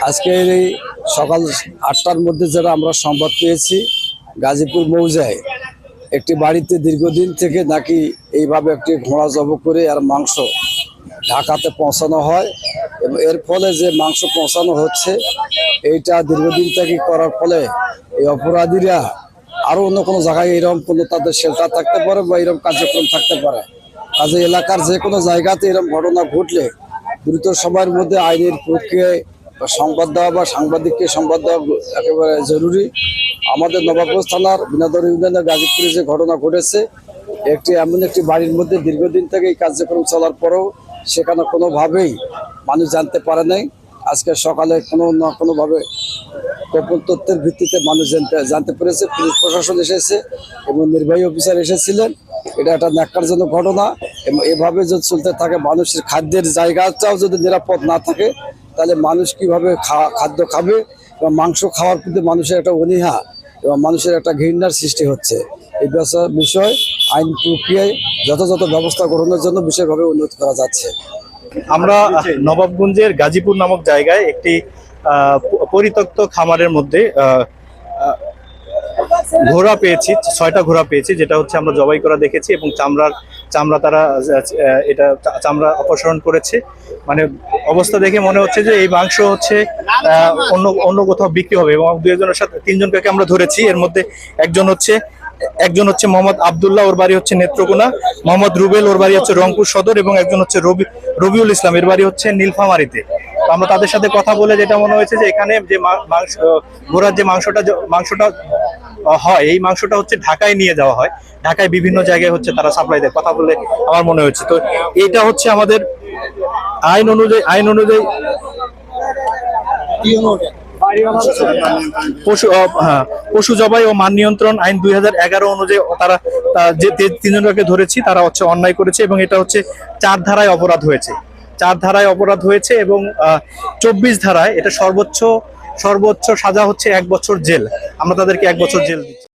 আজকে এই সকাল ৮টার মধ্যে যারা আমরা সংবাদ পেয়েছি, গাজীপুর মৌজায় একটি বাড়িতে দীর্ঘদিন থেকে নাকি এইভাবে একটি ঘোড়া জব করে আর মাংস ঢাকাতে পৌঁছানো হয় এবং এর ফলে যে মাংস পৌঁছানো হচ্ছে এইটা দীর্ঘদিন থেকে করার ফলে এই অপরাধীরা আরও অন্য কোনো জায়গায় এরকম কোনো তাদের শেল্টার থাকতে পারে বা এরকম কার্যক্রম থাকতে পারে। কাজে এলাকার যে কোনো জায়গাতে এরকম ঘটনা ঘটলে দ্রুত সময়ের মধ্যে আইনের প্রক্রিয়ায় সংবাদ দেওয়া বা সাংবাদিককে সংবাদ দেওয়া একেবারে জরুরি। আমাদের নবাবগঞ্জ থানার বিনাদর ইউনিয়নের গাজীপুরে যে ঘটনা ঘটেছে, এমন একটি বাড়ির মধ্যে দীর্ঘদিন থেকে এই কার্যক্রম চলার পরেও সেখানে কোনোভাবেই মানুষ জানতে পারে নাই। আজকে সকালে কোনো না কোনোভাবে গোপন তথ্যের ভিত্তিতে মানুষ জানতে পেরেছে, পুলিশ প্রশাসন এসেছে এবং নির্বাহী অফিসার এসেছিলেন। এটা একটা ন্যাক্কারজনক ঘটনা এবং এভাবে যদি চলতে থাকে, মানুষের খাদ্যের জায়গাটাও যদি নিরাপদ না থাকে, তাহলে মানুষ কিভাবে খাদ্য খাবে এবং মাংস খাওয়ার প্রতি মানুষের একটা অনীহা এবং মানুষের একটা ঘৃণার সৃষ্টি হচ্ছে। এই বিষয় আইন প্রক্রিয়ায় যথাযথ ব্যবস্থা গ্রহণের জন্য বিশেষভাবে উন্নত করা যাচ্ছে। আমরা নবাবগঞ্জের গাজীপুর নামক জায়গায় একটি পরিত্যক্ত খামারের মধ্যে ঘোড়া পেয়েছি, 6টা ঘোড়া পেয়েছি, যেটা হচ্ছে আমরা জবাই করা দেখেছি এবং চামড়া তারা এটা চামড়া অপসারণ করেছে। মানে অবস্থা দেখে মনে হচ্ছে যে এই মাংস হচ্ছে অন্য কোথাও বিক্রি হবে এবং 2জনের সাথে 3জনকে আমরা ধরেছি। এর মধ্যে একজন হচ্ছে মোহাম্মদ আবদুল্লাহ, ওর বাড়ি হচ্ছে নেত্রকোনা, মোহাম্মদ রুবেল, ওর বাড়ি হচ্ছে রংপুর সদর, এবং একজন হচ্ছে রবিউল ইসলাম, এর বাড়ি হচ্ছে নীলফামারীতে। তো আমরা তাদের সাথে কথা বলে যেটা মনে হয়েছে যে এখানে যে মাংস ঘোড়ার যে মাংসটা হয়, এই মাংসটা হচ্ছে ঢাকায় নিয়ে যাওয়া হয়, ঢাকায় বিভিন্ন জায়গায় হচ্ছে তারা সাপ্লাই দেয়, কথা বলে আমার মনে হচ্ছে। তো এটা হচ্ছে আমাদের আইন অনুযায়ী পশু জবাই ও মান নিয়ন্ত্রণ আইন 2011 অনুযায়ী তারা যে 3জনকে ধরেছি তারা হচ্ছে অন্যায় করেছে এবং এটা হচ্ছে 4 ধারায় অপরাধ হয়েছে এবং 24 ধারায় এটা সর্বোচ্চ সাজা হচ্ছে 1 বছর জেল। আমরা তাদেরকে 1 বছর জেল দিচ্ছি।